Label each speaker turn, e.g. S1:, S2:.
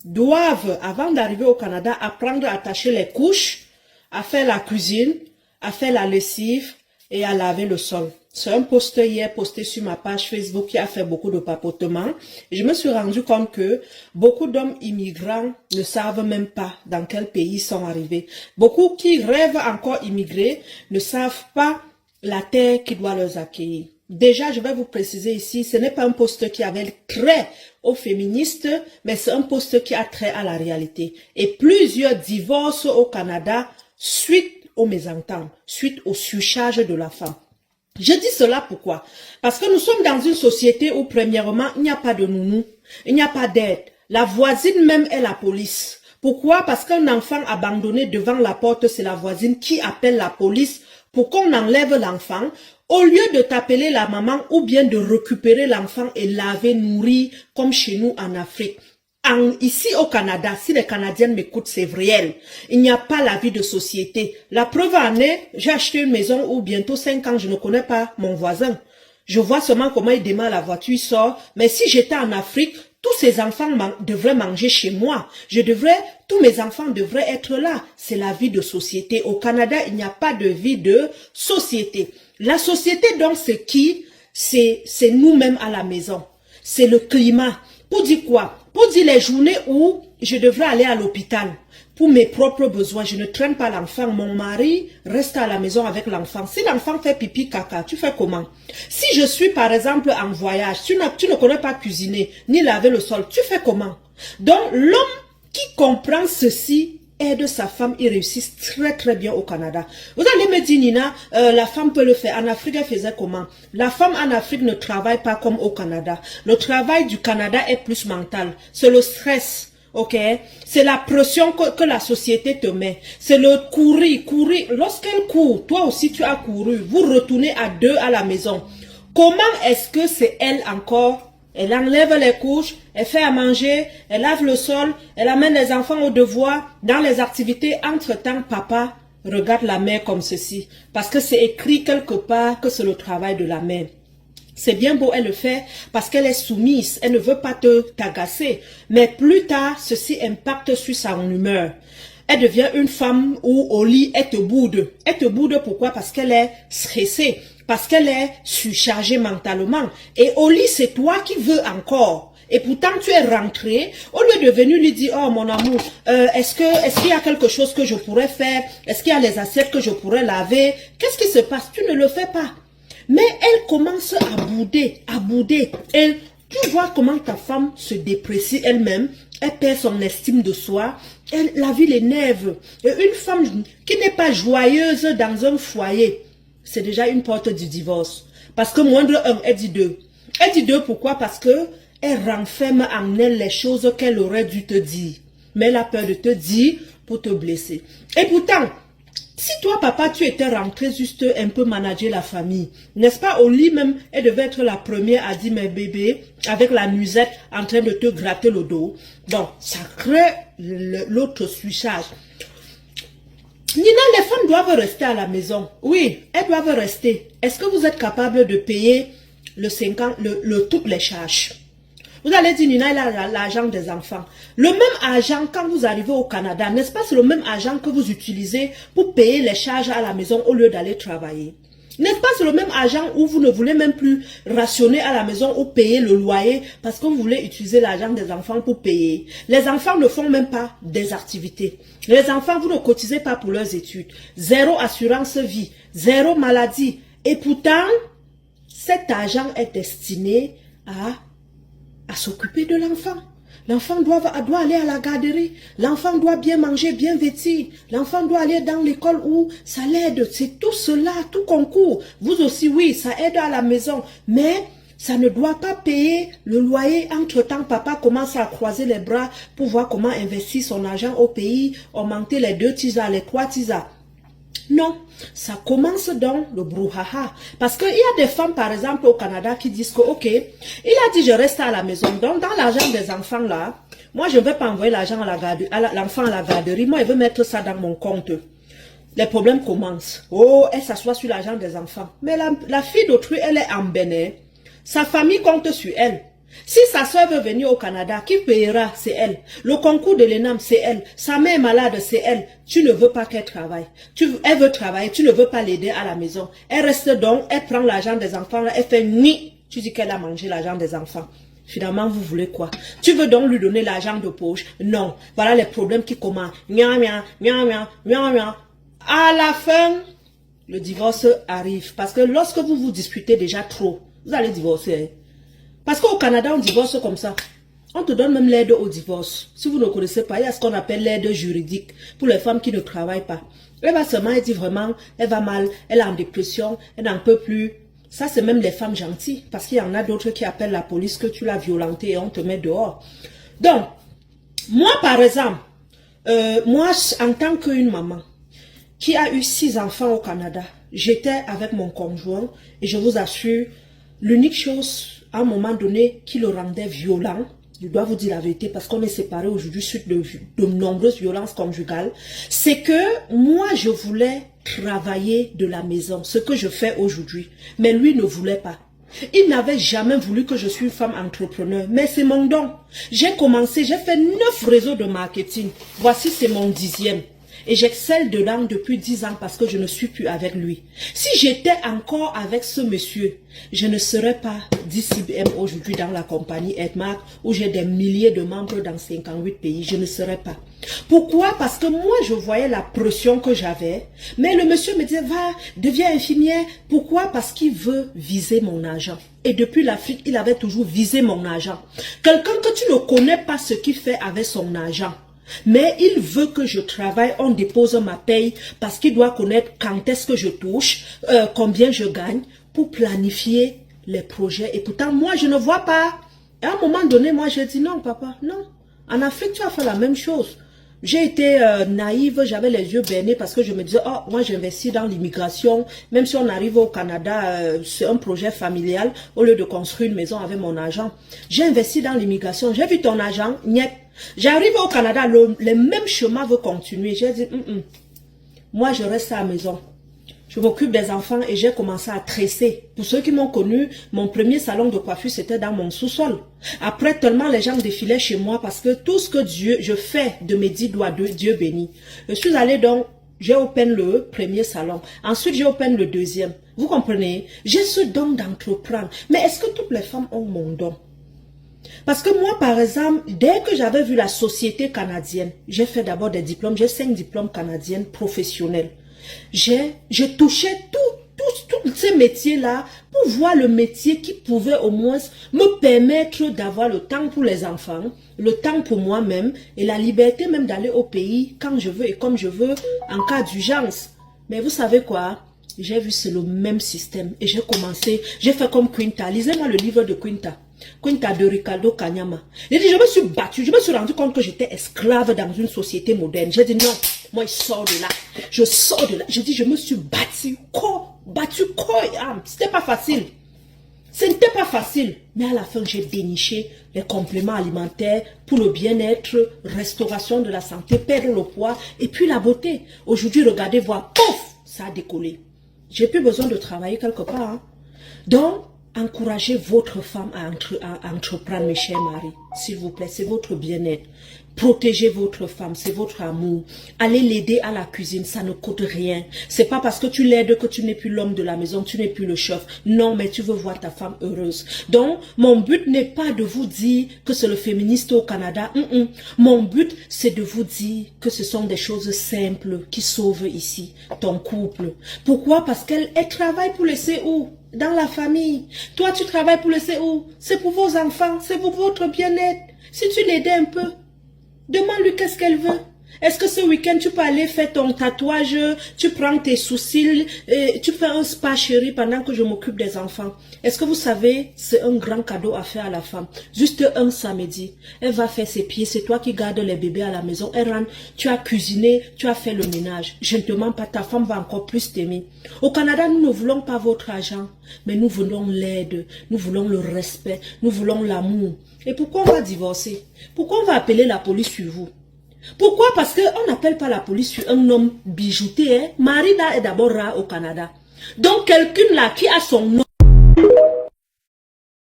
S1: doivent, avant d'arriver au Canada, apprendre à attacher les couches, à faire la cuisine, à faire la lessive et à laver le sol. C'est un post hier posté sur ma page Facebook qui a fait beaucoup de papotements. Et je me suis rendu compte que beaucoup d'hommes immigrants ne savent même pas dans quel pays ils sont arrivés. Beaucoup qui rêvent encore immigrer ne savent pas la terre qui doit les accueillir. Déjà, je vais vous préciser ici, ce n'est pas un poste qui avait trait aux féministes, mais c'est un poste qui a trait à la réalité. Et plusieurs divorces au Canada suite aux mésententes, suite au surcharge de la femme. Je dis cela pourquoi? Parce que nous sommes dans une société où, premièrement, il n'y a pas de nounou, il n'y a pas d'aide. La voisine même est la police. Pourquoi? Parce qu'un enfant abandonné devant la porte, c'est la voisine qui appelle la police pour qu'on enlève l'enfant, au lieu de t'appeler la maman ou bien de récupérer l'enfant et laver, nourrir, comme chez nous en Afrique. Ici au Canada, si les Canadiennes m'écoutent, c'est réel. Il n'y a pas la vie de société. La preuve en est, j'ai acheté une maison où bientôt 5 ans, je ne connais pas mon voisin. Je vois seulement comment il démarre la voiture, il sort. Mais si j'étais en Afrique, tous ces enfants devraient manger chez moi. Tous mes enfants devraient être là. C'est la vie de société. Au Canada, il n'y a pas de vie de société. La société, donc, c'est qui? C'est nous-mêmes à la maison. C'est le climat. Pour dire quoi? Pour dire les journées où je devrais aller à l'hôpital pour mes propres besoins. Je ne traîne pas l'enfant. Mon mari reste à la maison avec l'enfant. Si l'enfant fait pipi, caca, tu fais comment? Si je suis par exemple en voyage, tu ne connais pas cuisiner, ni laver le sol, tu fais comment? Donc l'homme qui comprend ceci aide sa femme, il réussit très très bien au Canada. Vous allez me dire, Nina, la femme peut le faire. En Afrique, elle faisait comment? La femme en Afrique ne travaille pas comme au Canada. Le travail du Canada est plus mental. C'est le stress. Ok, c'est la pression que la société te met. C'est le courir. Lorsqu'elle court, toi aussi tu as couru. Vous retournez à deux à la maison. Comment est-ce que c'est elle encore? Elle enlève les couches, elle fait à manger, elle lave le sol, elle amène les enfants au devoir. Dans les activités, entre-temps, papa regarde la mère comme ceci. Parce que c'est écrit quelque part que c'est le travail de la mère. C'est bien beau, elle le fait parce qu'elle est soumise, elle ne veut pas t'agacer. Mais plus tard, ceci impacte sur son humeur. Elle devient une femme où au lit, elle te boude. Elle te boude pourquoi? Parce qu'elle est stressée, parce qu'elle est surchargée mentalement. Et au lit, c'est toi qui veux encore. Et pourtant, tu es rentré, au lieu de venir lui dire, oh mon amour, est-ce qu'il y a quelque chose que je pourrais faire? Est-ce qu'il y a les assiettes que je pourrais laver? Qu'est-ce qui se passe? Tu ne le fais pas. Mais elle commence à bouder. Et tu vois comment ta femme se déprécie elle-même. Elle perd son estime de soi. La vie l'énerve. Et une femme qui n'est pas joyeuse dans un foyer, c'est déjà une porte du divorce. Parce que moindre un, elle dit deux. Elle dit deux pourquoi? Parce que elle renferme en elle les choses qu'elle aurait dû te dire. Mais elle a peur de te dire pour te blesser. Et pourtant, si toi, papa, tu étais rentré juste un peu manager la famille, n'est-ce pas, au lit même, elle devait être la première à dire, mes bébés, avec la nuisette, en train de te gratter le dos. Donc, ça crée l'autre surcharge. Nina, les femmes doivent rester à la maison. Oui, elles doivent rester. Est-ce que vous êtes capable de payer toutes les charges? Vous allez dire, Nina, elle a l'argent des enfants. Le même argent, quand vous arrivez au Canada, n'est-ce pas, c'est le même argent que vous utilisez pour payer les charges à la maison au lieu d'aller travailler. N'est-ce pas, c'est le même argent où vous ne voulez même plus rationner à la maison ou payer le loyer parce que vous voulez utiliser l'argent des enfants pour payer. Les enfants ne font même pas des activités. Les enfants, vous ne cotisez pas pour leurs études. Zéro assurance vie, zéro maladie. Et pourtant, cet argent est destiné à s'occuper de l'enfant. L'enfant doit aller à la garderie. L'enfant doit bien manger, bien vêtir. L'enfant doit aller dans l'école où ça l'aide. C'est tout cela, tout concourt. Vous aussi, oui, ça aide à la maison. Mais ça ne doit pas payer le loyer. Entre-temps, papa commence à croiser les bras pour voir comment investir son argent au pays, augmenter les 2 tisas, les 3 tisas. Non, ça commence dans le brouhaha. Parce qu'il y a des femmes, par exemple, au Canada qui disent que, ok, il a dit je reste à la maison. Donc, dans l'argent des enfants là, moi, je ne vais pas envoyer l'argent à l'enfant à la garderie. Moi, je veux mettre ça dans mon compte. Les problèmes commencent. Oh, elle s'assoit sur l'argent des enfants. Mais la fille d'autrui, elle est en Bénin. Sa famille compte sur elle. Si sa soeur veut venir au Canada, qui payera? C'est elle. Le concours de l'ENAM, c'est elle. Sa mère est malade, c'est elle. Tu ne veux pas qu'elle travaille. Elle veut travailler, tu ne veux pas l'aider à la maison. Elle reste donc, elle prend l'argent des enfants, elle fait ni. Tu dis qu'elle a mangé l'argent des enfants. Finalement, vous voulez quoi? Tu veux donc lui donner l'argent de poche? Non. Voilà les problèmes qui commencent. Nya, nya, nya, nya, nya, nya. À la fin, le divorce arrive. Parce que lorsque vous vous disputez déjà trop, vous allez divorcer. Parce qu'au Canada, on divorce comme ça. On te donne même l'aide au divorce. Si vous ne connaissez pas, il y a ce qu'on appelle l'aide juridique pour les femmes qui ne travaillent pas. Elle va seulement, elle dit vraiment, elle va mal, elle est en dépression, elle n'en peut plus. Ça, c'est même les femmes gentilles. Parce qu'il y en a d'autres qui appellent la police que tu l'as violentée et on te met dehors. Donc, moi, par exemple, moi, en tant qu'une maman qui a eu 6 enfants au Canada, j'étais avec mon conjoint et je vous assure, l'unique chose à un moment donné qui le rendait violent, je dois vous dire la vérité parce qu'on est séparés aujourd'hui suite de nombreuses violences conjugales, c'est que moi je voulais travailler de la maison, ce que je fais aujourd'hui, mais lui ne voulait pas. Il n'avait jamais voulu que je sois une femme entrepreneur, mais c'est mon don. J'ai commencé, j'ai fait 9 réseaux de marketing, voici c'est mon 10e. Et j'excelle dedans depuis 10 ans parce que je ne suis plus avec lui. Si j'étais encore avec ce monsieur, je ne serais pas d'ICBM aujourd'hui dans la compagnie Edmark où j'ai des milliers de membres dans 58 pays. Je ne serais pas. Pourquoi? Parce que moi, je voyais la pression que j'avais. Mais le monsieur me disait, va, deviens infirmière. Pourquoi? Parce qu'il veut viser mon argent. Et depuis l'Afrique, il avait toujours visé mon argent. Quelqu'un que tu ne connais pas ce qu'il fait avec son argent. Mais il veut que je travaille, on dépose ma paye parce qu'il doit connaître quand est-ce que je touche, combien je gagne pour planifier les projets. Et pourtant, moi, je ne vois pas. Et à un moment donné, moi, j'ai dit non, papa, non. En Afrique, tu as fait la même chose. J'ai été naïve, j'avais les yeux bernés parce que je me disais, oh, moi j'investis dans l'immigration, même si on arrive au Canada, c'est un projet familial, au lieu de construire une maison avec mon argent. J'ai investi dans l'immigration, j'ai vu ton argent, niet. J'arrive au Canada, le même chemin veut continuer. J'ai dit, moi je reste à la maison. Je m'occupe des enfants et j'ai commencé à tresser. Pour ceux qui m'ont connu, mon premier salon de coiffure, c'était dans mon sous-sol. Après, tellement les gens défilaient chez moi parce que tout ce que je fais de mes 10 doigts, Dieu béni. Je suis allée donc, j'ai open le premier salon. Ensuite, j'ai open le deuxième. Vous comprenez? J'ai ce don d'entreprendre. Mais est-ce que toutes les femmes ont mon don? Parce que moi, par exemple, dès que j'avais vu la société canadienne, j'ai fait d'abord des diplômes, j'ai 5 diplômes canadiens professionnels. Je touchais tous ces métiers-là pour voir le métier qui pouvait au moins me permettre d'avoir le temps pour les enfants, le temps pour moi-même et la liberté même d'aller au pays quand je veux et comme je veux en cas d'urgence. Mais vous savez quoi? J'ai vu c'est le même système et j'ai commencé, j'ai fait comme Quinta. Lisez-moi le livre de Quinta. Quinta de Ricardo Kanyama. J'ai dit, je me suis battue, je me suis rendu compte que j'étais esclave dans une société moderne. J'ai dit non, moi je sors de là. Je sors de là. Je dis, je me suis battue corps et âme. C'était pas facile. Ce n'était pas facile. Mais à la fin, j'ai déniché les compléments alimentaires pour le bien-être, restauration de la santé, perdre le poids et puis la beauté. Aujourd'hui, regardez, voir, pouf, ça a décollé. J'ai plus besoin de travailler quelque part. Hein. Donc, encouragez votre femme à entreprendre, mes chers maris. S'il vous plaît, c'est votre bien-être. Protégez votre femme, c'est votre amour. Allez l'aider à la cuisine, ça ne coûte rien. C'est pas parce que tu l'aides que tu n'es plus l'homme de la maison, tu n'es plus le chef. Non, mais tu veux voir ta femme heureuse. Donc, mon but n'est pas de vous dire que c'est le féministe au Canada. Mon but, c'est de vous dire que ce sont des choses simples qui sauvent ici ton couple. Pourquoi? Parce qu'elle travaille pour laisser où? Dans la famille. Toi, tu travailles pour laisser où? C'est pour vos enfants, c'est pour votre bien-être. Si tu l'aidais un peu, demande-lui qu'est-ce qu'elle veut. Est-ce que ce week-end, tu peux aller faire ton tatouage, tu prends tes sourcils, tu fais un spa chéri pendant que je m'occupe des enfants. Est-ce que vous savez, c'est un grand cadeau à faire à la femme. Juste un samedi, elle va faire ses pieds, c'est toi qui gardes les bébés à la maison. Elle rentre, tu as cuisiné, tu as fait le ménage. Je ne te mens pas, ta femme va encore plus t'aimer. Au Canada, nous ne voulons pas votre argent, mais nous voulons l'aide, nous voulons le respect, nous voulons l'amour. Et pourquoi on va divorcer? Pourquoi on va appeler la police sur vous? Pourquoi? Parce qu'on n'appelle pas la police sur un homme bijouté. Hein? Mari là est d'abord rare au Canada. Donc quelqu'un là qui a son